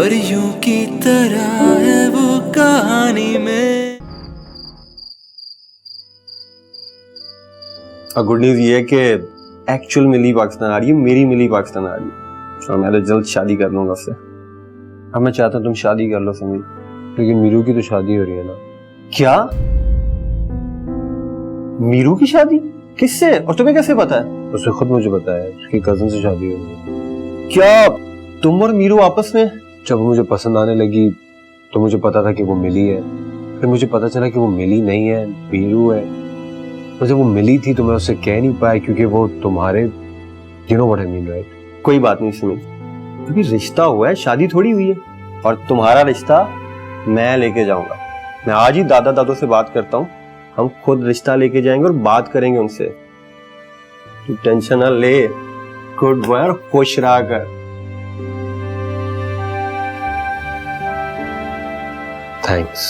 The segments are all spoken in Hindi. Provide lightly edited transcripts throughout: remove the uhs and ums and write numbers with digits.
परियों की तरह है वो कहानी में। गुड न्यूज ये है कि एक्चुअल मिली पाकिस्तान आ रही है, मेरी मिली पाकिस्तान आ रही है और मैं तो जल्द शादी कर लूंगा उससे। अब मैं चाहता हूँ तुम शादी कर लो समीर। लेकिन मीरू की तो शादी हो रही है ना। क्या? मीरू की शादी? किससे और तुम्हें कैसे पता है? उसने खुद मुझे बताया, उसकी कजन से शादी हो रही है। क्या तुम और मीरू आपस में? जब मुझे पसंद आने लगी तो मुझे पता था कि वो मिली है, फिर मुझे पता चला कि वो मिली नहीं है, मीरू है। और जब वो मिली थी तो मैं उससे कह नहीं पाया क्योंकि वो तुम्हारे you know what I mean right. कोई बात नहीं समीर, अभी रिश्ता हुआ है, शादी थोड़ी हुई है। और तुम्हारा रिश्ता मैं लेके जाऊंगा। मैं आज ही दादा दादू से बात करता हूँ, हम खुद रिश्ता लेके जाएंगे और बात करेंगे उनसे। तू टेंशन ना ले, गुड बॉय और खुश रहा कर। थैंक्स।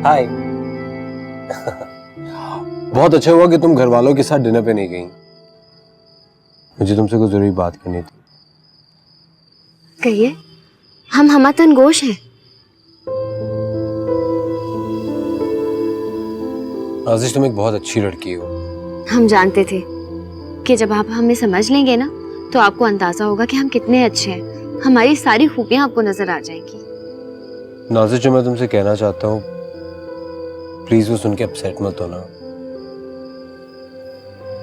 हाय। बहुत अच्छा हुआ कि तुम घर वालों के साथ डिनर पे नहीं गई। मुझे तुमसे कुछ जरूरी बात करनी थी। कहिए, हम हमतन गोश हैं। आजिश तुम एक बहुत अच्छी लड़की हो। हम जानते थे कि जब आप हमें समझ लेंगे ना तो आपको अंदाजा होगा कि हम कितने अच्छे हैं। हमारी सारी खूबियां आपको नजर आ जाएंगी। नाजिश, जो मैं तुमसे कहना चाहता हूँ प्लीज वो सुन के अपसेट मत होना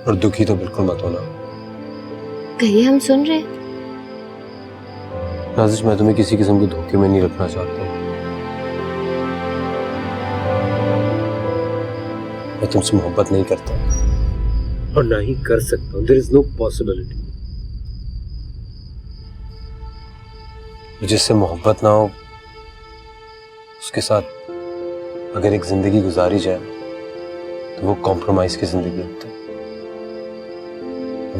और दुखी तो बिल्कुल मत होना। कहिए, हम सुन रहे हैं। नाजिश, मैं तुम्हें किसी किस्म के धोखे में नहीं रखना चाहता। मैं तुमसे मोहब्बत नहीं करता और ना ही कर सकता हूं। There is no possibility. जिससे मोहब्बत ना हो उसके साथ अगर एक जिंदगी गुजारी जाए तो वो कॉम्प्रोमाइज की जिंदगी होती है।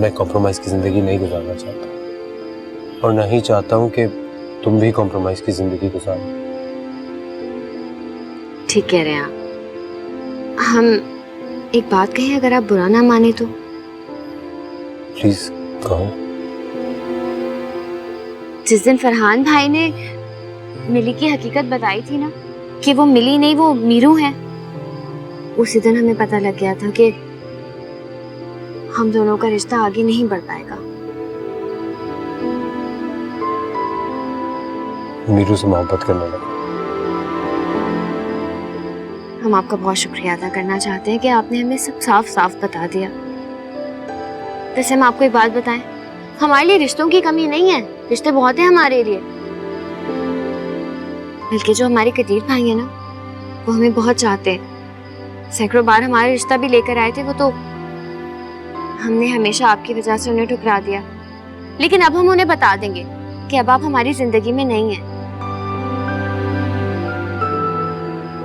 मैं कॉम्प्रोमाइज की जिंदगी नहीं गुजारना चाहता और ना ही चाहता हूं कि तुम भी कॉम्प्रोमाइज की जिंदगी गुजारो। ठीक कह रहे हैं आप। हम एक बात कहें, अगर आप बुरा ना माने तो। प्लीज कहो। जिस दिन फरहान भाई ने मिली की हकीकत बताई थी ना कि वो मिली नहीं, वो मीरू है, उसी दिन हमें पता लग गया था कि हम दोनों का रिश्ता आगे नहीं बढ़ पाएगा। मीरू से मोहब्बत करने लगा। हम आपका बहुत शुक्रिया अदा करना चाहते हैं कि आपने हमें सब साफ साफ बता दिया। वैसे हम आपको एक बात बताएं, हमारे लिए रिश्तों की कमी नहीं है, रिश्ते बहुत हैं हमारे लिए। बल्कि जो हमारे कदीर भाई है ना, वो हमें बहुत चाहते हैं। सैकड़ों बार हमारा रिश्ता भी लेकर आए थे, वो तो हमने हमेशा आपकी वजह से उन्हें ठुकरा दिया। लेकिन अब हम उन्हें बता देंगे कि अब आप हमारी जिंदगी में नहीं हैं।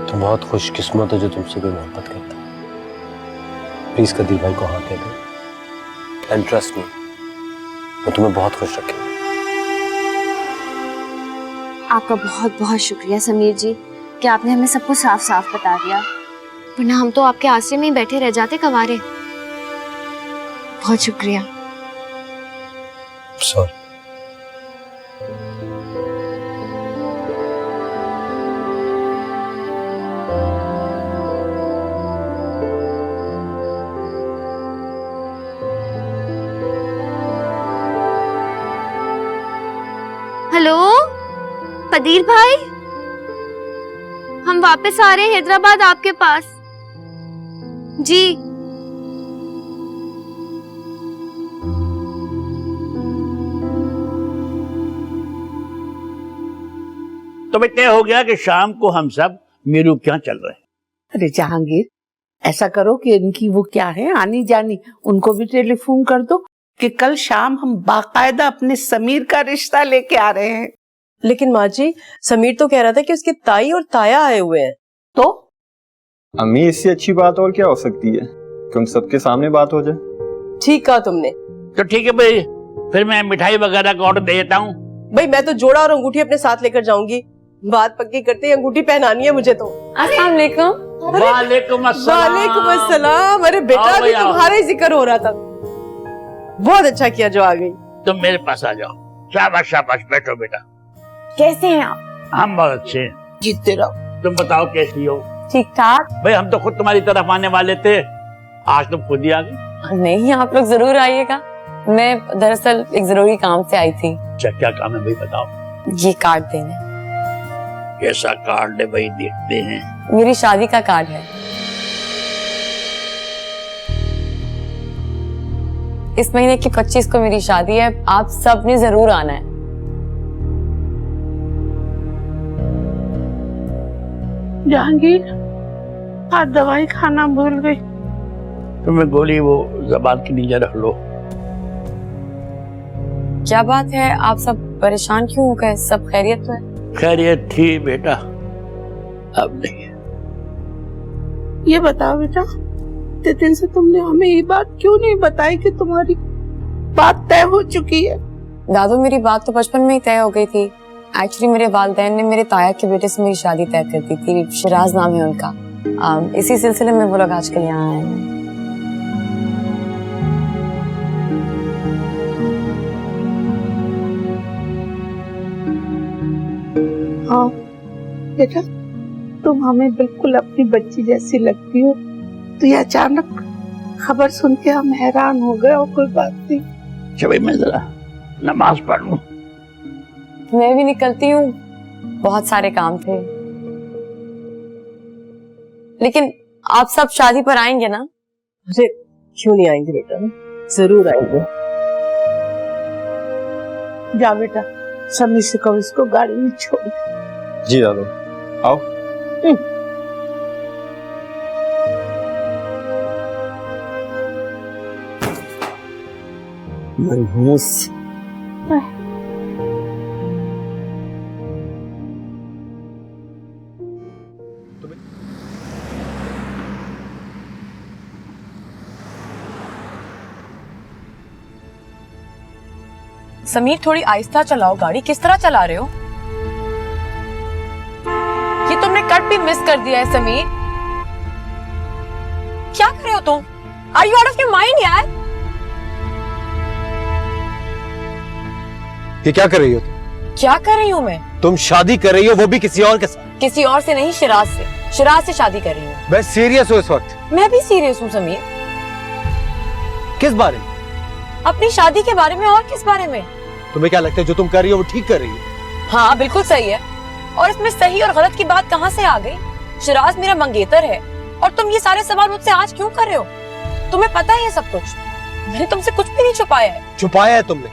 तुम बहुत खुशकिस्मत हो जो तुमसे कोई मोहब्बत करता है। प्लीज कदीर भाई को हाँ कह दो एंड ट्रस्ट मी, मैं तुम्हें बहुत खुश रखूंगा। आपका बहुत बहुत शुक्रिया समीर जी कि आपने हमें सब कुछ साफ साफ बता दिया, वरना हम तो आपके आश्रय में ही बैठे रह जाते कवारे। बहुत शुक्रिया। सॉरी। हेलो कदीर भाई, हम वापस आ रहे हैं हैदराबाद आपके पास। जी तो भाई तय हो गया कि शाम को हम सब मीरू क्या चल रहे हैं। अरे जहांगीर, ऐसा करो कि इनकी वो क्या है आनी जानी, उनको भी टेलीफोन कर दो कि कल शाम हम बाकायदा अपने समीर का रिश्ता लेके आ रहे हैं। लेकिन माँ जी, समीर तो कह रहा था कि उसके ताई और ताया आए हुए हैं। अम्मी, इससे अच्छी बात और क्या हो सकती है कि उन सबके सामने बात हो जाए। ठीक कहा तुमने। तो ठीक है भाई, फिर मैं मिठाई वगैरह का ऑर्डर दे देता हूँ। भाई मैं तो जोड़ा और अंगूठी अपने साथ लेकर जाऊंगी। बात पक्की करते ही अंगूठी पहनानी है मुझे तो। अस्सलाम वालेकुम। वालेकुम अस्सलाम। वालेकुम अस्सलाम। अरे बेटा आओ अभी भाई, आओ। तुम्हारा ही जिक्र हो रहा था। बहुत अच्छा किया जो आ गई। तुम मेरे पास आ जाओ। शाबाश शाबाश, बैठो बेटा। कैसे हैं आप? हम बहुत अच्छे हैं। जीते रहो। तुम बताओ कैसी हो? ठीक ठाक। भाई हम तो खुद तुम्हारी तरफ आने वाले थे, आज तुम खुद ही आ गई। नहीं, आप लोग जरूर आइएगा। मैं दरअसल एक जरूरी काम से आई थी। अच्छा क्या काम है भाई बताओ। ये कार्ड देने। कैसा कार्ड है भाई, देखते हैं। मेरी शादी का कार्ड है। इस महीने की 25 को मेरी शादी है, आप सब ने जरूर आना है। जहांगीर, आज दवाई खाना भूल गई। तुम्हें गोली वो जबान के नीचे रख लो। क्या बात है, आप सब परेशान क्यों हो गए? सब खैरियत तो है? खैरियत थी बेटा, अब नहीं। ये बताओ बेटा, इतने दिन से तुमने हमें ये बात क्यों नहीं बताई कि तुम्हारी बात तय हो चुकी है? दादू, मेरी बात तो बचपन में ही तय हो गई थी। एक्चुअली मेरे वालिदैन ने मेरे ताया के बेटे से मेरी शादी तय कर दी थी। शिराज नाम है उनका। इसी सिलसिले में वो लोग आजकल यहाँ आए हैं। हाँ बेटा, तुम हमें बिल्कुल अपनी बच्ची जैसी लगती हो। तो ये अचानक खबर सुन के हम हैरान हो गए, और कोई बात नहीं। अच्छा भाई मैं जरा नमाज पढ़ लूं। मैं भी निकलती हूँ, बहुत सारे काम थे। लेकिन आप सब शादी पर आएंगे ना? अरे क्यों नहीं आएंगे बेटा, जरूर आएंगे। जा बेटा, समीर से कहो इसको गाड़ी में छोड़ दे। जी दादू, आओ। मनहूस। समीर थोड़ी आहिस्ता चलाओ गाड़ी, किस तरह चला रहे हो? ये तुमने कट भी मिस कर दिया है समीर। क्या कर रहे हो तुम? Are you out of your mind यार? ये क्या कर रही हो तुम? क्या कर रही हूँ मैं? तुम शादी कर रही हो, वो भी किसी और के साथ। किसी और से नहीं, शिराज से। शिराज से शादी कर रही हूँ। मैं सीरियस हूँ इस वक्त। मैं भी सीरियस हूँ समीर। किस बारे में? अपनी शादी के बारे में। और किस बारे में? तुम्हें क्या लगता है जो तुम कर रही हो वो ठीक कर रही हो? हाँ बिल्कुल सही है। और इसमें सही और गलत की बात कहाँ से आ गई? शिराज मेरा मंगेतर है, और तुम ये सारे सवाल मुझसे आज क्यों कर रहे हो? तुम्हें पता है ये सब कुछ। मैंने तुमसे कुछ भी नहीं छुपाया है। छुपाया है तुमने,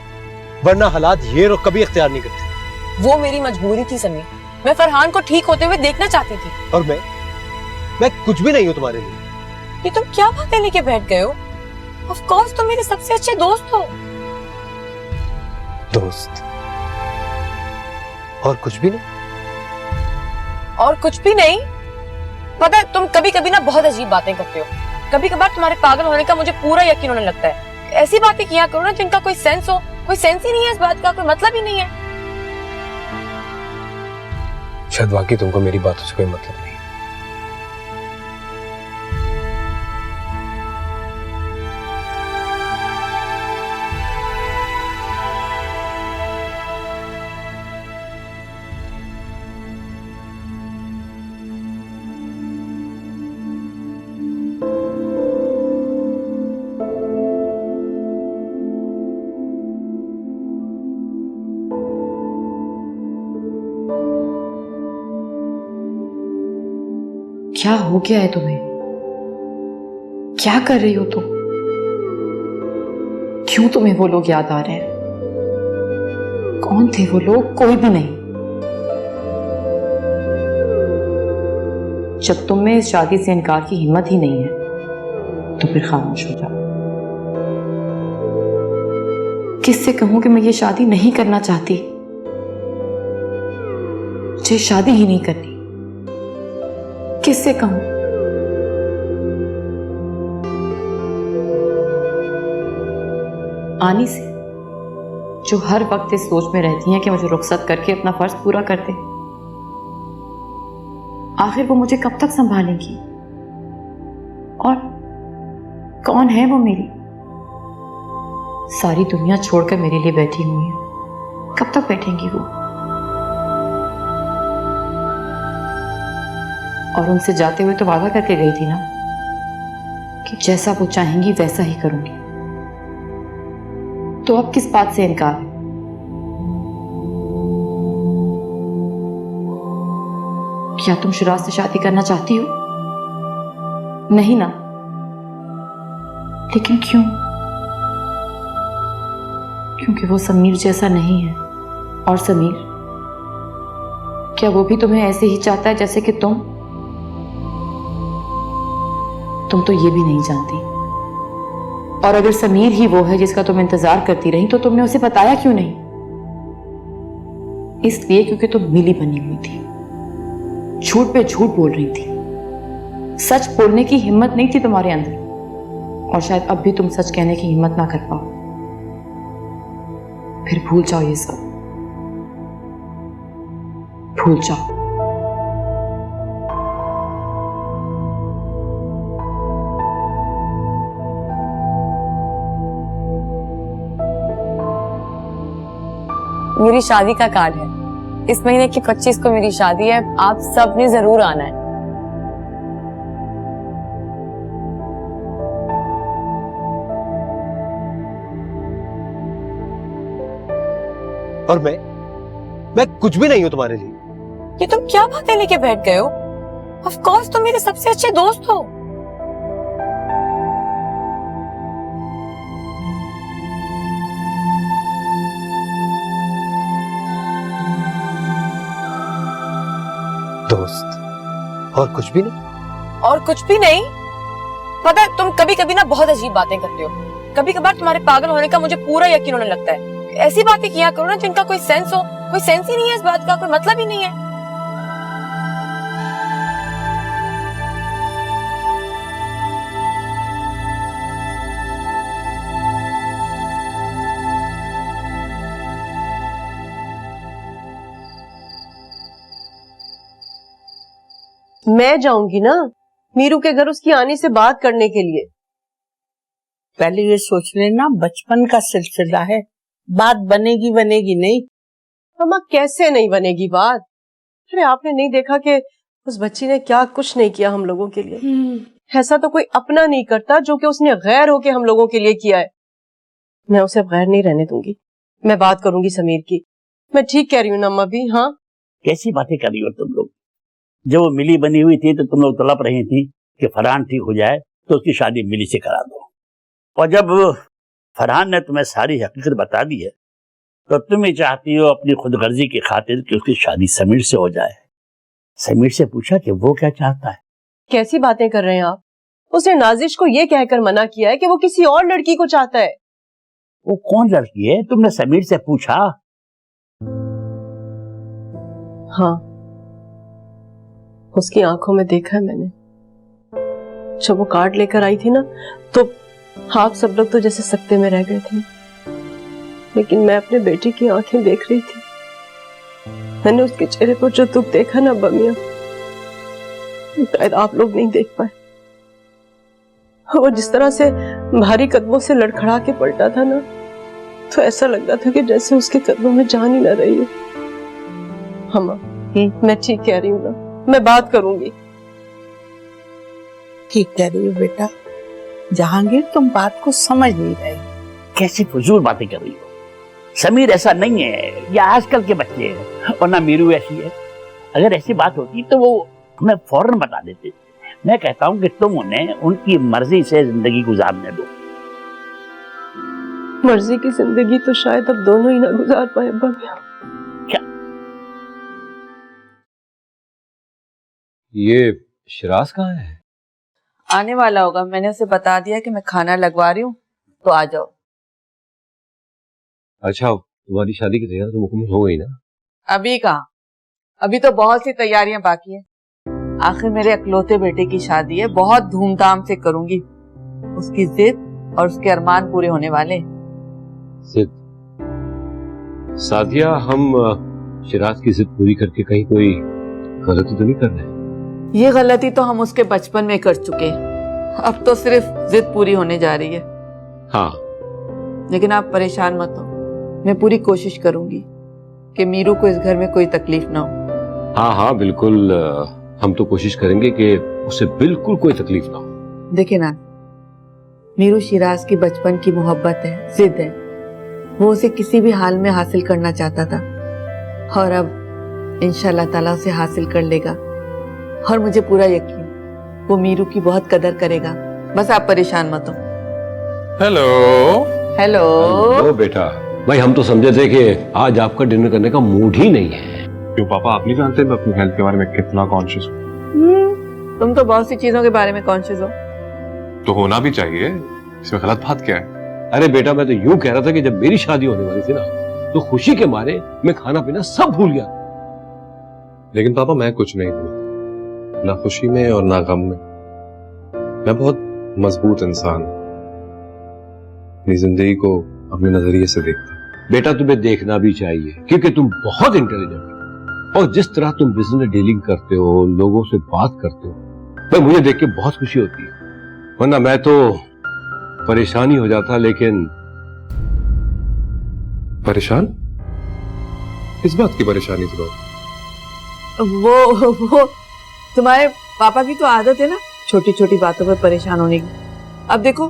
वरना हालात ये रुख कभी इख्तियार नहीं करते। वो मेरी मजबूरी थी समीर। मैं फरहान को ठीक होते हुए देखना चाहती थी। और मैं कुछ भी नहीं हूँ तुम्हारे लिए। ये तुम क्या बातें लेके बैठ गए हो? ऑफ कोर्स तुम मेरे सबसे अच्छे दोस्त हो। दोस्त? और कुछ भी नहीं? और कुछ भी नहीं? पता है तुम कभी कभी ना बहुत अजीब बातें करते हो। कभी कभार तुम्हारे पागल होने का मुझे पूरा यकीन होने लगता है। ऐसी बातें किया करो ना जिनका कोई सेंस हो। कोई सेंस ही नहीं है इस बात का, कोई मतलब ही नहीं है। शायद वाकई तुमको मेरी बातों से कोई मतलब नहीं। क्या हो गया है तुम्हें? क्या कर रही हो तुम? क्यों तुम्हें वो लोग याद आ रहे हैं? कौन थे वो लोग? कोई भी नहीं। जब तुम में इस शादी से इनकार की हिम्मत ही नहीं है तो फिर खामोश हो जाओ। किससे कहूं कि मैं ये शादी नहीं करना चाहती? मुझे शादी ही नहीं करनी। किससे कहूं? आनी से, जो हर वक्त इस सोच में रहती हैं कि मुझे रुखसत करके अपना फर्ज पूरा कर दे। आखिर वो मुझे कब तक संभालेंगी? और कौन है वो मेरी? सारी दुनिया छोड़कर मेरे लिए बैठी हुई है, कब तक बैठेंगी वो? और उनसे जाते हुए तो वादा करके गई थी ना कि जैसा वो चाहेंगी वैसा ही करूंगी। तो अब किस बात से इनकार है? क्या तुम शिराज से शादी करना चाहती हो? नहीं ना? लेकिन क्यों? क्योंकि वो समीर जैसा नहीं है। और समीर, क्या वो भी तुम्हें ऐसे ही चाहता है जैसे कि तुम तो ये भी नहीं जानती। और अगर समीर ही वो है जिसका तुम इंतजार करती रही तो तुमने उसे बताया क्यों नहीं? इसलिए क्योंकि तुम मिली बनी हुई थी, झूठ पे झूठ बोल रही थी। सच बोलने की हिम्मत नहीं थी तुम्हारे अंदर, और शायद अब भी तुम सच कहने की हिम्मत ना कर पाओ। फिर भूल जाओ ये सब, भूल जाओ। मेरी शादी का कार्ड है, इस महीने की 25 को मेरी शादी है, आप सब ने जरूर आना है। और मैं कुछ भी नहीं हूं तुम्हारे लिए। ये तुम क्या बातें लेके बैठ गए हो? ऑफ कोर्स तुम मेरे सबसे अच्छे दोस्त हो। दोस्त और कुछ भी नहीं? और कुछ भी नहीं? पता है तुम कभी कभी ना बहुत अजीब बातें करते हो। कभी कभार तुम्हारे पागल होने का मुझे पूरा यकीन होने लगता है। ऐसी बातें किया करो ना जिनका कोई सेंस हो। कोई सेंस ही नहीं है इस बात का, कोई मतलब ही नहीं है। मैं जाऊंगी ना मीरू के घर उसकी आने से बात करने के लिए। पहले ये सोच लेना, बचपन का सिलसिला है, बात बनेगी बनेगी नहीं। अम्मा कैसे नहीं बनेगी बात? अरे आपने नहीं देखा कि उस बच्ची ने क्या कुछ नहीं किया हम लोगों के लिए। ऐसा तो कोई अपना नहीं करता जो कि उसने गैर होके हम लोगों के लिए किया है। मैं उसे गैर नहीं रहने दूंगी। मैं बात करूंगी समीर की। मैं ठीक कह रही हूँ ना अम्मा भी? हाँ, कैसी बातें कर रही हो तुम लोग? जब वो मिली बनी हुई थी तो तुम लोग तड़प रही थी कि फरहान ठीक हो जाए तो उसकी शादी मिली से करा दो। और जब फरहान ने तुम्हें सारी हकीकत बता दी है तो तुम ही चाहती हो अपनी खुदगर्जी की खातिर कि उसकी शादी समीर से हो जाए। समीर से पूछा कि वो क्या चाहता है? कैसी बातें कर रहे हैं आप? उसने नाजिश को ये कहकर मना किया है कि वो किसी और लड़की को चाहता है। वो कौन लड़की है? तुमने समीर से पूछा? हाँ, उसकी आंखों में देखा है मैंने। जब वो कार्ड लेकर आई थी ना तो आप सब लोग तो जैसे सकते में रह गए थे, लेकिन मैं अपने बेटे की आंखें देख रही थी। मैंने उसके चेहरे पर जो दुख देखा ना बमिया, शायद आप लोग नहीं देख पाए। वो जिस तरह से भारी कदमों से लड़खड़ा के पलटा था ना, तो ऐसा लगता था कि जैसे उसके कदमों में जान ही ना रही है। हाँ, मैं ठीक कह रही हूँ ना? मैं बात करूंगी। ठीक कह रही हो बेटा। जहांगीर, तुम बात को समझ नहीं रहे। कैसी फजूल बातें कर रही हो? समीर ऐसा नहीं है, ये आजकल के बच्चे हैं, और ना मीरू ऐसी है। अगर ऐसी बात होती तो वो हमें फौरन बता देते। मैं कहता हूँ कि तुम उन्हें उनकी मर्जी से जिंदगी गुजारने दो। मर्जी की जिंदगी तो शायद अब दोनों ही ना गुजार पाए बमिया। क्या ये शिराज कहाँ है? आने वाला होगा, मैंने उसे बता दिया कि मैं खाना लगवा रही हूँ, तो आ जाओ। अच्छा, तुम्हारी शादी की तैयारी तो मुकम्मल हो गई ना? अभी कहाँ, अभी तो बहुत सी तैयारियां बाकी हैं। आखिर मेरे अकलौते बेटे की शादी है, बहुत धूमधाम से करूंगी। उसकी जिद और उसके अरमान पूरे होने वाले। जिद? सादिया, हम शिराज की जिद पूरी करके कहीं कोई गलती तो नहीं कर रहे? ये गलती तो हम उसके बचपन में कर चुके हैं, अब तो सिर्फ जिद पूरी होने जा रही है। हाँ, लेकिन आप परेशान मत हो, मैं पूरी कोशिश करूंगी कि मीरू को इस घर में कोई तकलीफ ना हो। हाँ हाँ बिल्कुल, हम तो कोशिश करेंगे कि उसे बिल्कुल कोई तकलीफ ना हो। देखिए ना, मीरू शिराज की बचपन की मोहब्बत है, जिद है, वो उसे किसी भी हाल में हासिल करना चाहता था और अब इंशाल्लाह ताला उसे हासिल कर लेगा। और मुझे पूरा यकीन वो मीरू की बहुत कदर करेगा, बस आप परेशान मत हो। Hello hello. हेलो बेटा, भाई हम तो समझे थे कि आज आपका डिनर करने का मूड ही नहीं है। क्यों पापा, आप नहीं जानते मैं अपनी हेल्थ के बारे में कितना कॉन्शियस हूँ? तुम तो बहुत सी चीजों के बारे में कॉन्शियस हो। तो होना भी चाहिए, इसमें गलत बात क्या है? अरे बेटा, मैं तो यूं कह रहा था कि जब मेरी शादी होने वाली थी ना, तो खुशी के मारे मैं खाना पीना सब भूल गया। लेकिन पापा मैं कुछ नहीं भूलता, ना खुशी में और ना गम में। मैं बहुत मजबूत इंसान हूं, अपनी जिंदगी को अपने नजरिए से देखता हूं। बेटा तुम्हें देखना भी चाहिए, क्योंकि तुम बहुत इंटेलिजेंट हो और जिस तरह तुम बिजनेस में डीलिंग करते हो, लोगों से बात करते हो, भाई मुझे देख के बहुत खुशी होती है। वरना मैं तो परेशानी हो जाता। लेकिन परेशान? किस बात की परेशानी थी? वो तुम्हारे पापा की तो आदत है ना छोटी छोटी बातों पर परेशान होने की। अब देखो,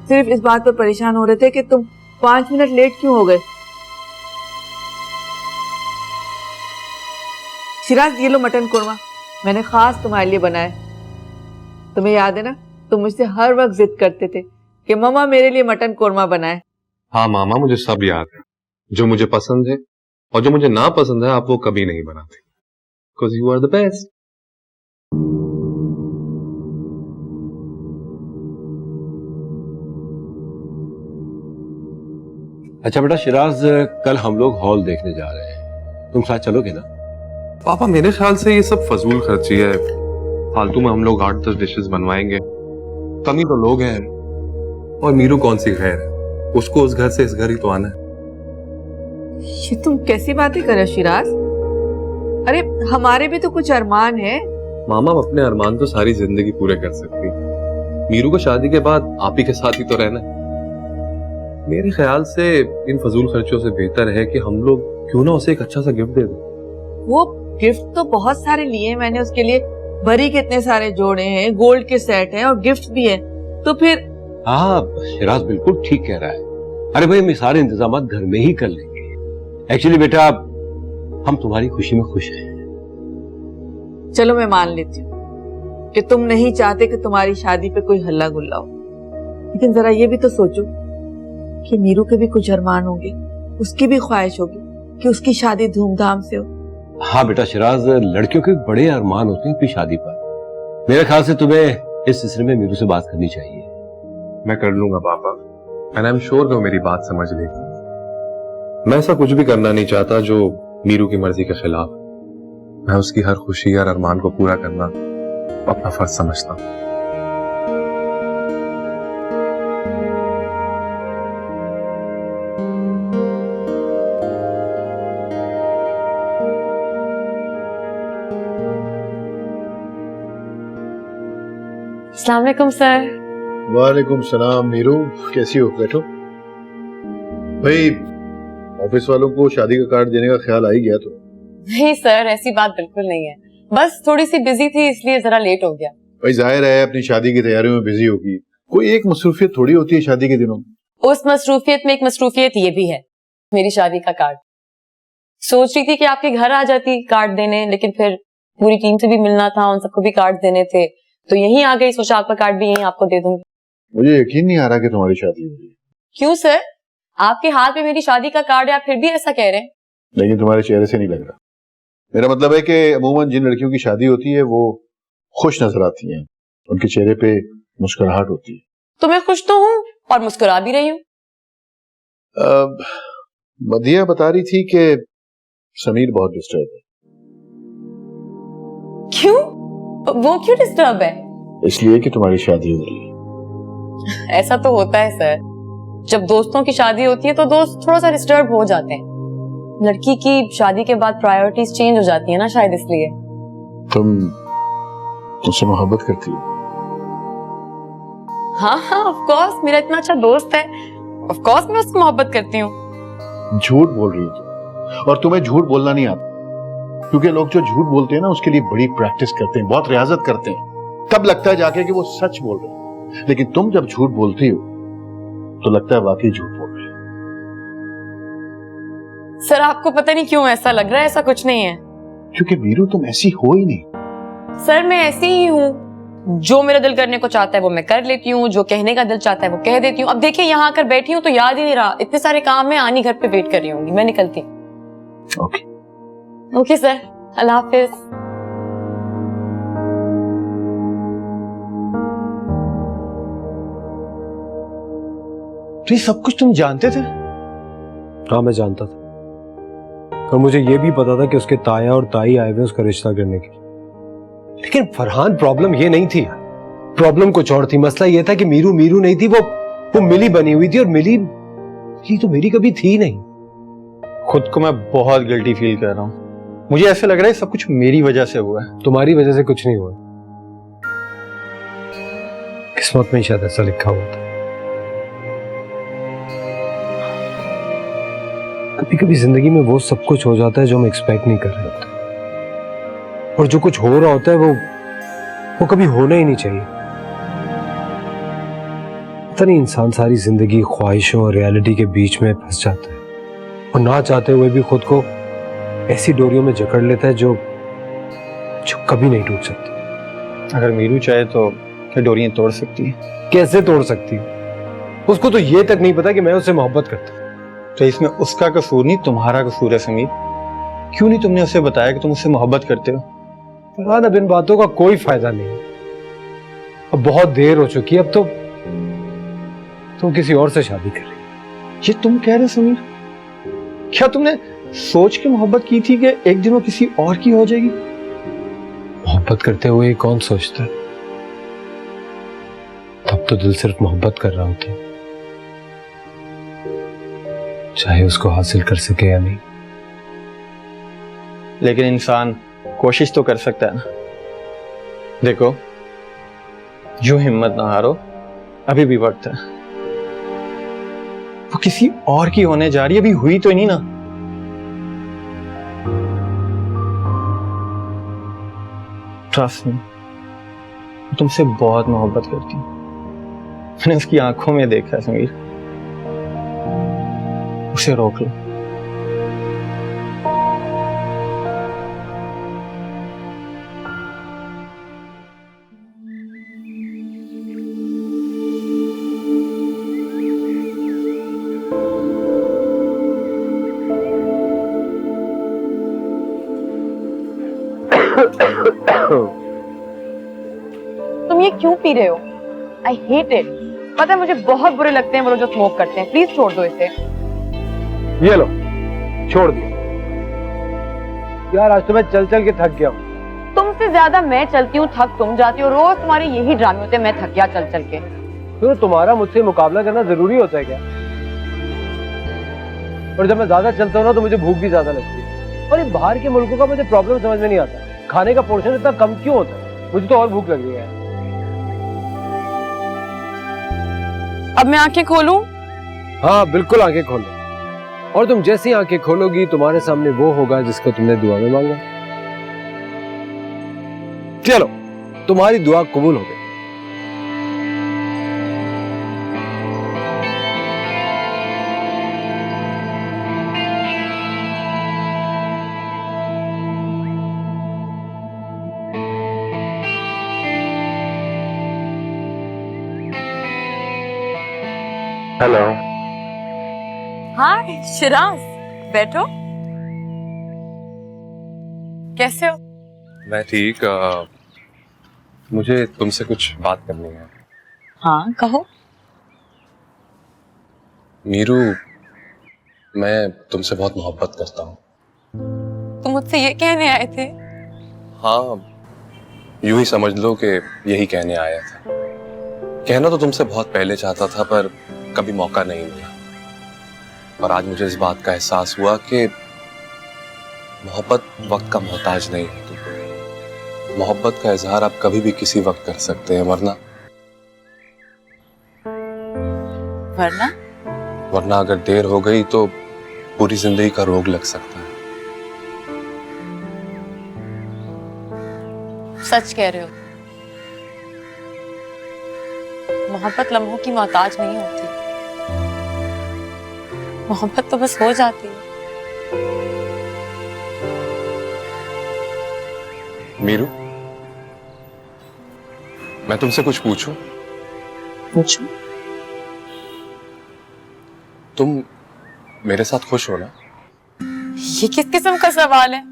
सिर्फ इस बात पर परेशान हो रहे थे कि तुम 5 मिनट लेट क्यों हो गए। शिराज, ये लो मटन कोरमा, मैंने खास तुम्हारे लिए बनाया। तुम्हें याद है ना, तुम मुझसे हर वक्त जिद करते थे कि मम्मा मेरे लिए मटन कोरमा बनाए। हाँ मामा, मुझे सब याद है। जो मुझे पसंद है और जो मुझे ना पसंद है आप वो कभी नहीं बनाते, because you are the best. अच्छा बेटा शिराज, कल हम लोग हॉल देखने जा रहे हैं, तुम साथ चलोगे ना? पापा मेरे ख्याल से ये सब फजूल खर्ची है, फालतू में हम लोग 8-10 डिशेस बनवाएंगे। कम ही तो लोग हैं, और मीरू कौन सी खैर है, उसको उस घर से इस घर ही तो आना है। ये तुम कैसी बातें कर रहे हो शिराज? अरे हमारे भी तो कुछ अरमान है। मामा, अपने अरमान तो सारी जिंदगी पूरे कर सकती, मीरू को शादी के बाद आप ही के साथ ही तो रहना है। मेरे ख्याल से इन फजूल खर्चों से बेहतर है कि हम लोग क्यों ना उसे एक अच्छा सा गिफ्ट दे दें। वो गिफ्ट तो बहुत सारे लिए हैं मैंने उसके लिए, भरी के इतने सारे जोड़े हैं, गोल्ड के सेट हैं और गिफ्ट भी है, तो फिर। हाँ शिराज बिल्कुल ठीक कह रहा है। अरे भाई, हम सारे इंतजाम घर में ही कर लेंगे। एक्चुअली बेटा, हम तुम्हारी खुशी में खुश हैं। चलो मैं मान लेती हूँ कि तुम नहीं चाहते कि तुम्हारी शादी पे कोई हल्ला गुल्ला हो, लेकिन जरा ये भी तो सोचो कि मीरू के भी कुछ अरमान होंगे, उसकी भी ख्वाहिश होगी कि उसकी शादी धूमधाम से हो। हाँ बेटा शिराज, लड़कियों के बड़े अरमान होते हैं अपनी शादी पर। मेरे ख्याल से तुम्हें इस सिलसिले में मीरू से बात करनी चाहिए। मैं कर लूंगा पापा, एंड आई एम श्योर कि वो मेरी बात समझ लेगी। मैं ऐसा कुछ भी करना नहीं चाहता जो मीरू की मर्जी के खिलाफ। मैं उसकी हर खुशी और अरमान को पूरा करना अपना फर्ज समझता हूँ। अस्सलाम वालेकुम सर। वालेकुम सलाम। मीरू कैसी हो? बैठो। भाई ऑफिस वालों को शादी का कार्ड देने का ख्याल आ ही गया तो? नहीं सर, ऐसी बात बिल्कुल नहीं है, बस थोड़ी सी बिजी थी इसलिए जरा लेट हो गया। भाई जाहिर है अपनी शादी की तैयारियों में बिजी होगी, कोई एक मसरूफियत थोड़ी होती है शादी के दिनों में। उस मसरूफियत में एक मसरूफियत ये भी है, मेरी शादी का कार्ड। सोच रही थी कि आपके घर आ जाती कार्ड देने, लेकिन फिर पूरी टीम से भी मिलना था, उन सबको भी कार्ड देने थे, तो यहीं आ गई, सोचा आपका कार्ड भी यहीं आपको दे दूंगी। मुझे यकीन नहीं आ रहा कि तुम्हारी शादी हो रही है। क्यों सर, आपके हाथ में मेरी शादी का कार्ड है, आप फिर भी ऐसा कह रहे हैं? लेकिन तुम्हारे चेहरे से नहीं लग रहा। मेरा मतलब है कि अमूमन जिन लड़कियों की शादी होती है वो खुश नजर आती हैं, उनके चेहरे पे मुस्कुराहट होती है। तो मैं खुश तो हूँ और मुस्कुरा भी रही हूँ। मदिया बता रही थी कि समीर बहुत डिस्टर्ब है। क्यों? वो क्यों डिस्टर्ब है? इसलिए कि तुम्हारी शादी हो रही है। ऐसा तो होता है सर, जब दोस्तों की शादी होती है तो दोस्त थोड़ा सा डिस्टर्ब हो जाते हैं। लड़की की शादी के बाद प्रायोरिटीज चेंज हो जाती है ना, शायद इसलिए। तुम उससे मोहब्बत करती हो? हाँ हाँ, ऑफ कोर्स, मेरा इतना अच्छा दोस्त है, ऑफ कोर्स मैं उसको मोहब्बत करती हूँ। झूठ बोल रही हो तुम, और तुम्हें झूठ बोलना नहीं आता, क्योंकि लोग जो झूठ बोलते हैं ना उसके लिए बड़ी प्रैक्टिस करते हैं, बहुत रियाजत करते हैं, तब लगता है जाके कि वो सच बोल रहे हैं। लेकिन तुम जब झूठ बोलती हो तो लगता है वाकई झूठ बोल रही हो। सर आपको पता नहीं क्यों ऐसा लग रहा है, ऐसा कुछ नहीं है। क्योंकि वीरू तुम ऐसी हो ही नहीं। सर मैं ऐसी ही हूँ, जो मेरा दिल करने को चाहता है वो मैं कर लेती हूँ, जो कहने का दिल चाहता है वो कह देती हूँ। अब देखिए यहाँ आकर बैठी हूँ तो याद ही नहीं रहा, इतने सारे काम है, आनी घर पे वेट कर रही होंगी, मैं निकलती हूँ। ओके सर, अल्लाह हाफिज। तो ये सब कुछ तुम जानते थे? हाँ मैं जानता था, और मुझे ये भी पता था कि उसके ताया और ताई आए हुए उसका रिश्ता करने के लिए। लेकिन फरहान, प्रॉब्लम ये नहीं थी, प्रॉब्लम कुछ और थी। मसला ये था कि मीरू नहीं थी, वो मिली बनी हुई थी, और मिली तो मेरी कभी थी नहीं। खुद को मैं बहुत गिल्टी फील कर रहा हूँ। मुझे ऐसे लग रहा है सब कुछ मेरी वजह से हुआ है। तुम्हारी वजह से कुछ नहीं हुआ, किस्मत में शायद ऐसा लिखा हुआ था। कभी कभी जिंदगी में वो सब कुछ हो जाता है जो हम एक्सपेक्ट नहीं कर रहे होते, और जो कुछ हो रहा होता है वो कभी होना ही नहीं चाहिए। पता नहीं इंसान सारी जिंदगी ख्वाहिशों और रियलिटी के बीच में फंस जाता है, और ना चाहते हुए भी खुद को ऐसी डोरियों में जकड़ लेता है जो कभी नहीं टूट सकती। अगर मीरू चाहे तो क्या डोरियां तोड़ सकती है? कैसे तोड़ सकती है? उसको तो ये तक नहीं पता कि मैं उससे मोहब्बत करता हूं। तो इसमें उसका कसूर नहीं, तुम्हारा कसूर है समीर। क्यों नहीं तुमने उसे बताया कि तुम उससे मोहब्बत करते हो? फरहान, अब इन बातों का कोई फायदा नहीं, अब बहुत देर हो चुकी है। अब तो तुम किसी और से शादी कर रही। ये तुम कह रहे समीर? क्या तुमने सोच के मोहब्बत की थी कि एक दिन वो किसी और की हो जाएगी? मोहब्बत करते हुए कौन सोचता है? तब तो दिल सिर्फ मोहब्बत कर रहा होता है, चाहे उसको हासिल कर सके या नहीं। लेकिन इंसान कोशिश तो कर सकता है ना। देखो, यूं हिम्मत ना हारो, अभी भी वक्त है। वो किसी और की होने जा रही है, अभी हुई तो नहीं ना। ट्रस्ट मी, मैं तुमसे बहुत मोहब्बत करती हूँ। मैंने उसकी आंखों में देखा है समीर। उसे रोक लो। तुम ये क्यों पी रहे हो? I hate it. पता है मुझे बहुत बुरे लगते हैं वो लोग जो स्मोक करते हैं, प्लीज छोड़ दो इसे। ये लो, छोड़ दिया। यार आज तो मैं चल चल के थक गया हूँ। तुमसे ज्यादा मैं चलती हूँ, थक तुम जाती हो। रोज तुम्हारे यही ड्रामे होते हैं, मैं थक गया चल चल के। तो तुम्हारा मुझसे मुकाबला करना जरूरी होता है क्या? और जब मैं ज्यादा चलता हूँ ना तो मुझे भूख भी ज्यादा लगती है। और ये बाहर के मुल्कों का मुझे प्रॉब्लम समझ में नहीं आता, खाने का पोर्शन इतना कम क्यों होता है? मुझे तो और भूख लग रही है। अब मैं आंखें खोलूं? हाँ बिल्कुल, आंखें खोलो। और तुम जैसी आंखें खोलोगी तुम्हारे सामने वो होगा जिसको तुमने दुआ में मांगा। चलो, तुम्हारी दुआ कबूल हो गई। हेलो। हाय शिराज, बैठो। कैसे हो? मैं ठीक। मुझे तुमसे कुछ बात करनी है। हाँ कहो। मीरू, मैं तुमसे बहुत मोहब्बत करता हूँ। तुम मुझसे ये कहने आए थे? हाँ, यूं ही समझ लो कि यही कहने आया था। कहना तो तुमसे बहुत पहले चाहता था, पर कभी मौका नहीं मिला, और आज मुझे इस बात का एहसास हुआ कि मोहब्बत वक्त का मोहताज नहीं होती। मोहब्बत का इजहार आप कभी भी किसी वक्त कर सकते हैं, वरना अगर देर हो गई तो पूरी जिंदगी का रोग लग सकता है। सच कह रहे हो, मोहब्बत लम्हों की मोहताज नहीं होती, मोहब्बत तो बस हो जाती है। मीरू, मैं तुमसे कुछ पूछूं? पूछो। तुम मेरे साथ खुश हो ना? ये किस किस्म का सवाल है?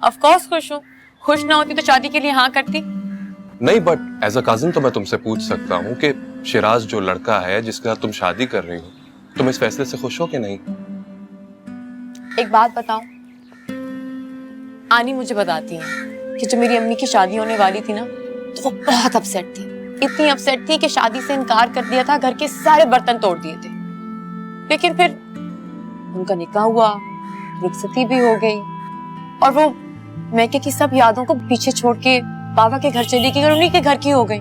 ऑफ कोर्स खुश हूँ। खुश ना होती तो शादी के लिए हाँ करती। नहीं, बट एज अ कजिन तो मैं तुमसे पूछ सकता हूँ कि शिराज जो लड़का है जिसके साथ तुम शादी कर रही हो, तुम इस फैसले से खुश हो कि नहीं? एक बात बताऊं, आनी मुझे बताती है कि जब मेरी अम्मी की शादी होने वाली थी ना, तो वो बहुत अपसेट थी। इतनी अपसेट थी कि शादी से इनकार कर दिया था, घर के सारे बर्तन तोड़ दिए थे। लेकिन फिर उनका निकाह हुआ, रुखसती भी हो गई, और वो मैके की सब यादों को पीछे छोड़ के बाबा के घर चली गई और उन्हीं के घर की हो गई।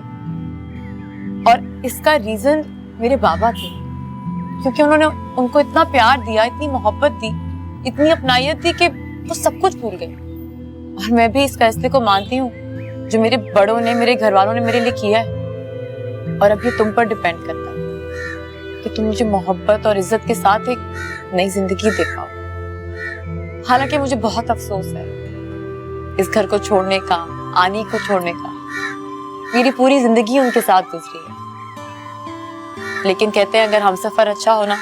और इसका रीजन मेरे बाबा थे, क्योंकि उन्होंने उनको इतना प्यार दिया, इतनी मोहब्बत दी, इतनी अपनायत दी कि वो सब कुछ भूल गई। और मैं भी इस फैसले को मानती हूँ जो मेरे बड़ों ने, मेरे घर वालों ने मेरे लिए किया है। और अब ये तुम पर डिपेंड करता है कि तुम मुझे मोहब्बत और इज्जत के साथ एक नई जिंदगी दे पाओ। हालांकि मुझे बहुत अफसोस है इस घर को छोड़ने का, आनी को छोड़ने का। मेरी पूरी जिंदगी उनके साथ गुजरी है, लेकिन कहते हैं अगर हमसफर अच्छा हो ना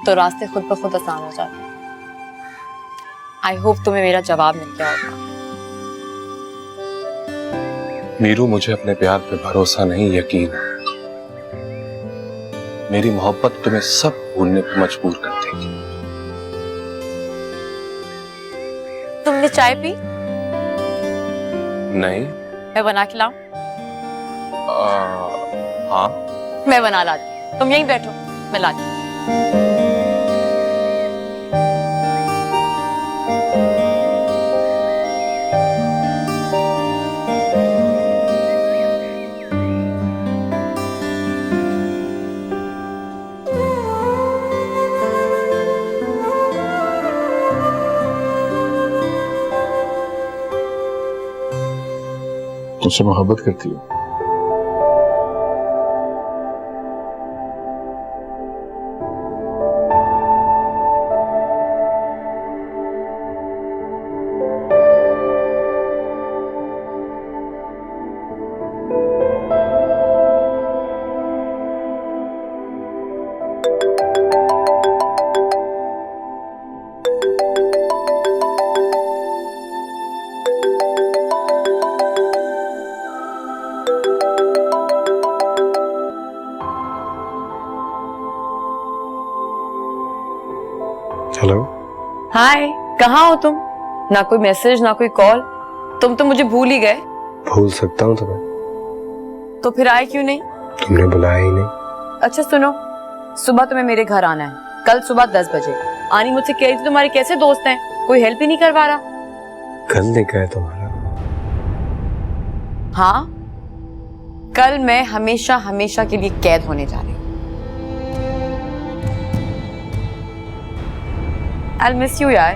तो रास्ते खुद ब खुद आसान हो जाते हैं। आई होप तुम्हें मेरा जवाब मिल गया होगा। मीरू, मुझे अपने प्यार पे भरोसा नहीं, यकीन है। मेरी मोहब्बत तुम्हें सब भूलने पर मजबूर कर देगी। तुमने चाय पी? नहीं। मैं बना के लाऊं? हाँ, मैं बना लाती, तुम यहीं बैठो, मैं लाती। तुझसे मोहब्बत करती हो? हेलो। हाय, कहाँ हो तुम? ना कोई मैसेज, ना कोई कॉल। तुम तो मुझे भूल ही गए। भूल सकता हूँ तुम्हें, तो फिर आए क्यों नहीं? तुमने बुलाया ही नहीं। अच्छा सुनो, सुबह तुम्हें मेरे घर आना है, कल सुबह 10 बजे। आनी मुझसे कह रही थी तुम्हारे कैसे दोस्त हैं, कोई हेल्प ही नहीं करवा रहा। कल देखा है तुम्हारा? हाँ, कल मैं हमेशा हमेशा के लिए कैद होने जा रही हूँ। I'll miss you यार।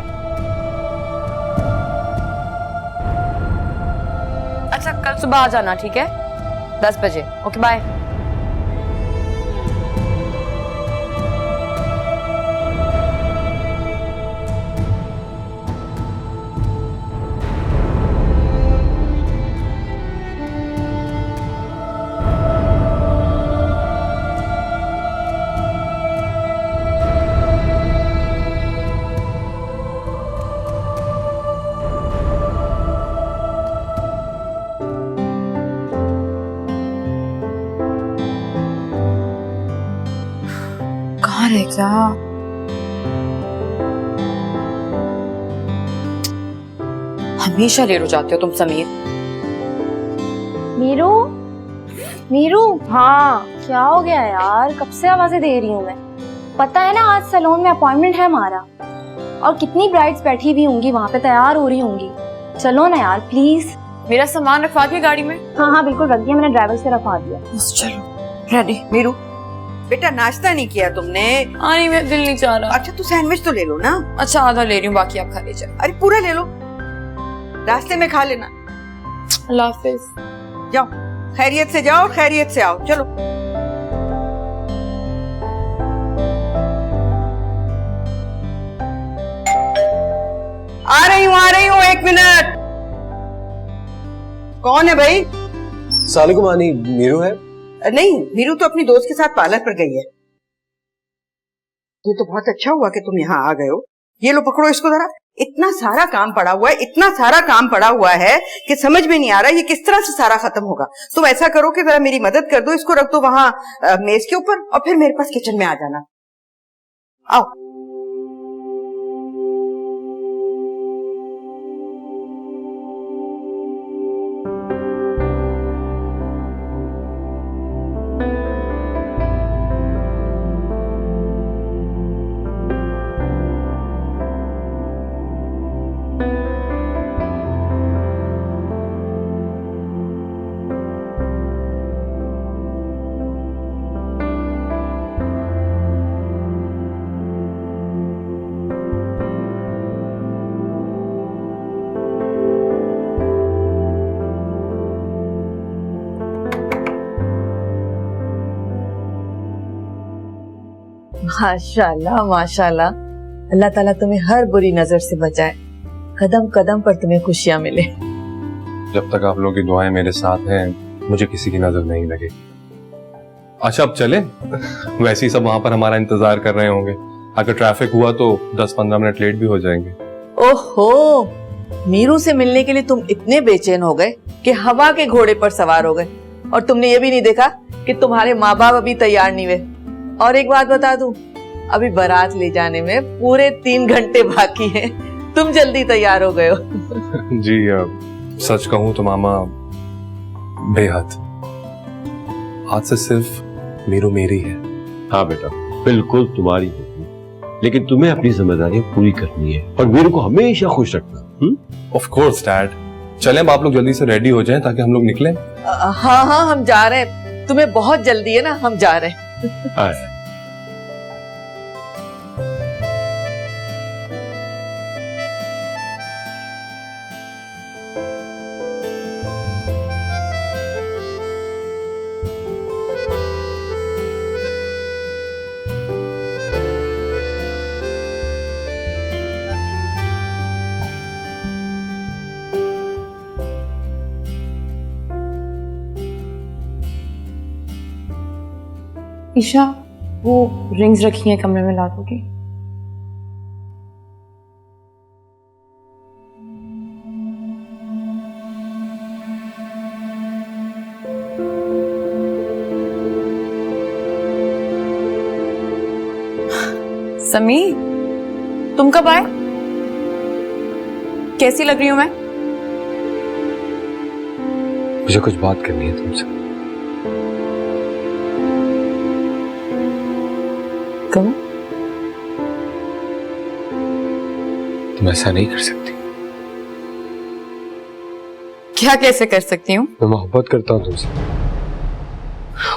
अच्छा कल सुबह आ जाना, ठीक है? 10 बजे। Okay bye. है क्या? हमेशा लेट हो जाते हो तुम समीर। मीरू, मीरू, हाँ क्या हो गया यार, कब से आवाजें दे रही हूँ मैं। पता है ना आज सैलून में अपॉइंटमेंट है हमारा, और कितनी ब्राइड्स बैठी हुई होंगी वहाँ पे, तैयार हो रही होंगी। चलो ना यार प्लीज। मेरा सामान रखवा दिया गाड़ी में? हाँ हाँ बिल्कुल रख दिया, मैंने ड्राइवर से रखवा दिया। चलो रेडी। मीरू बेटा नाश्ता नहीं किया तुमने? नहीं मेरा दिल नहीं चाह रहा। अच्छा तो सैंडविच तो ले लो ना। अच्छा आधा ले रही हूँ, बाकी आप खा लीजिए। अरे पूरा ले लो, रास्ते में खा लेना। अल्लाह हाफिज। जाओ, खैरियत से जाओ, खैरियत से आओ। चलो आ रही हूँ 1 मिनट। कौन है भाई? सलाम आनी, मीरू है? नहीं, मीरू तो अपनी दोस्त के साथ पार्लर पर गई है। ये तो बहुत अच्छा हुआ कि तुम यहाँ आ गए हो। ये लो पकड़ो इसको जरा। इतना सारा काम पड़ा हुआ है, इतना सारा काम पड़ा हुआ है कि समझ में नहीं आ रहा ये किस तरह से सारा खत्म होगा। तुम ऐसा करो कि जरा मेरी मदद कर दो, इसको रख दो वहां मेज के ऊपर और फिर मेरे पास किचन में आ जाना। आओ। माशाल्लाह माशाल्लाह, अल्लाह ताला तुम्हें हर बुरी नजर से बचाए, कदम कदम पर तुम्हें खुशियां मिले। जब तक आप लोगों की दुआएं मेरे साथ हैं, मुझे किसी की नजर नहीं लगे। अच्छा अब चले? वैसे ही सब वहां पर हमारा इंतजार कर रहे होंगे। अगर ट्रैफिक हुआ तो 10-15 मिनट लेट भी हो जाएंगे। ओहो, मीरू से मिलने के लिए तुम इतने बेचैन हो गए कि हवा के घोड़े पर सवार हो गए, और तुमने ये भी नहीं देखा कि तुम्हारे माँ बाप अभी तैयार नहीं हुए। और एक बात बता दूं, अभी बारात ले जाने में पूरे 3 घंटे बाकी हैं। तुम जल्दी तैयार हो गए हो। जी सच कहूं तो मामा बेहद। आज से सिर्फ मीरू मेरी है। हाँ बेटा, बिल्कुल तुम्हारी होगी, लेकिन तुम्हें अपनी जिम्मेदारियां पूरी करनी है और मीरू को हमेशा खुश रखना। Of course dad. चलें अब आप लोग जल्दी से रेडी हो जाएं ताकि हम लोग निकलें। हाँ हाँ हम जा रहे हैं, तुम्हें बहुत जल्दी है ना, हम जा रहे हैं। ईशा, वो रिंग्स रखी हैं कमरे में, ला दोगी? समीर, तुम कब आए? कैसी लग रही हूं मैं? मुझे कुछ बात करनी है तुमसे। कहो। तुम ऐसा नहीं कर सकती। क्या कैसे कर सकती हूँ? मैं मोहब्बत करता हूँ तुमसे,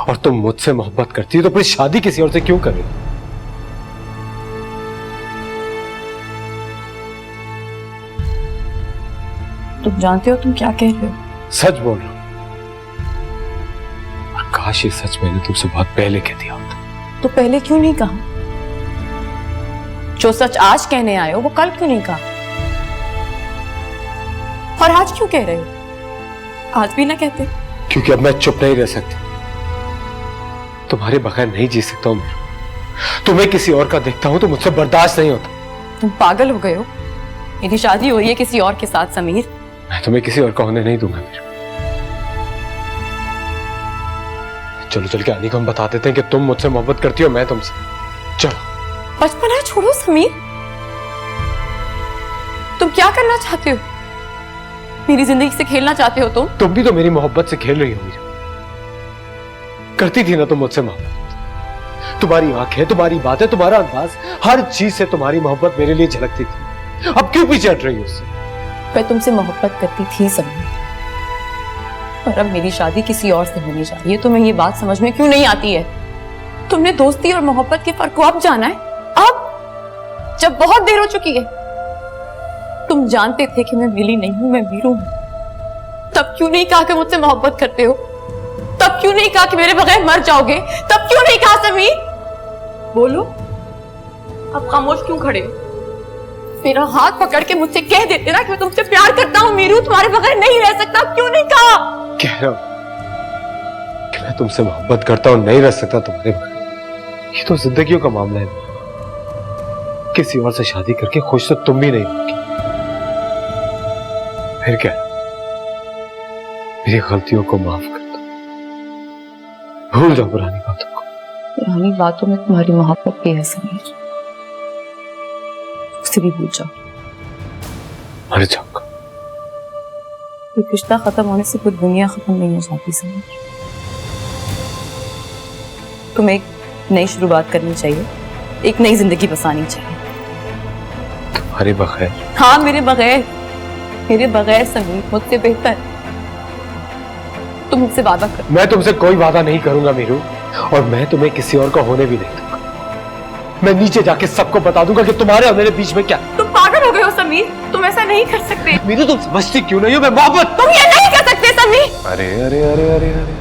और तुम मुझसे मोहब्बत करती हो तो अपनी शादी किसी और से क्यों कर रही? तुम जानते हो तुम क्या कह रहे हो? सच बोल रहा हूँ, और काश ये सच मैंने तुमसे बहुत पहले कह दिया होता। तो पहले क्यों नहीं कहा? जो सच आज कहने आए हो वो कल क्यों नहीं कहा? और आज क्यों कह रहे हो? आज भी ना कहते? क्योंकि अब मैं चुप नहीं रह सकती। तुम्हारे बगैर नहीं जी सकता हूँ। तुम्हें किसी और का देखता हूँ तो मुझसे बर्दाश्त नहीं होता। तुम पागल हो गए हो? मेरी शादी हो रही है किसी और के साथ समीर। मैं तुम्हें किसी और का होने नहीं दूंगा। चलो चल के आनी को हम बता देते हैं कि तुम मुझसे मोहब्बत करती हो, मैं तुमसे। चलो। बचपना छोड़ो समीर, तुम क्या करना चाहते हो? मेरी जिंदगी से खेलना चाहते हो तुम? तुम भी तो मेरी मोहब्बत से खेल रही हो। करती थी ना तुम मुझसे मोहब्बत। तुम्हारी आंखें, तुम्हारी बातें, तुम्हारा अंदाज, हर चीज से तुम्हारी मोहब्बत मेरे लिए झलकती थी। अब क्यों पीछे हट रही हो उससे? मैं तुमसे मोहब्बत करती थी समीर, और अब मेरी शादी किसी और से होने जा रही है। तुम्हें ये बात समझ में क्यों नहीं आती है? तुमने दोस्ती और मोहब्बत के फर्क को अब जाना है, अब जब बहुत देर हो चुकी है। तुम जानते थे कि मैं मिली नहीं हूं, मैं वीरू हूं, तब क्यों नहीं कहा कि मुझसे मोहब्बत करते हो? तब क्यों नहीं कहा कि मेरे बगैर मर जाओगे? तब क्यों नहीं कहा समीर? बोलो, अब खामोश क्यों खड़े हो? मेरा हाथ पकड़ के मुझसे कह देते ना कि मैं तुमसे प्यार करता हूं मीरू, तुम्हारे बगैर नहीं रह सकता। क्यों नहीं कहा? कह रहा हूं कि मैं तुमसे मोहब्बत करता हूं, नहीं रह सकता तुम्हारे बगैर। ये तो जिंदगियों का मामला है। किसी और से शादी करके खुश तो तुम भी नहीं होगी। फिर क्या, मेरी गलतियों को माफ कर दो, भूल जाओ पुरानी बातों को। पुरानी बातों में तुम्हारी मोहब्बत भी है समीर, उसे भी भूल जाओ। मर जाऊंगा। एक रिश्ता खत्म होने से पूरी दुनिया खत्म नहीं हो जाती समीर। तुम्हें एक नई शुरुआत करनी चाहिए, एक नई जिंदगी बसानी चाहिए। तुम्हारे बगैर? हाँ, मेरे बगैर, मेरे बगैर समीर, मुझसे बेहतर। तुम मुझसे वादा कर। मैं तुमसे कोई वादा नहीं करूंगा मीरू, और मैं तुम्हें किसी और का होने भी नहीं दूंगा। मैं नीचे जाके सबको बता दूंगा कि तुम्हारे और मेरे बीच में क्या। तुम पागल हो गए हो समीर, तुम ऐसा नहीं कर सकते। मीरू, तुम समझती क्यों नहीं हो? मैं मोहब्बत, तुम ये नहीं कर सकते समीर। अरे अरे अरे अरे अरे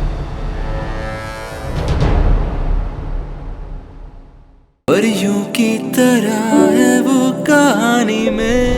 परियों की तरह है वो कहानी में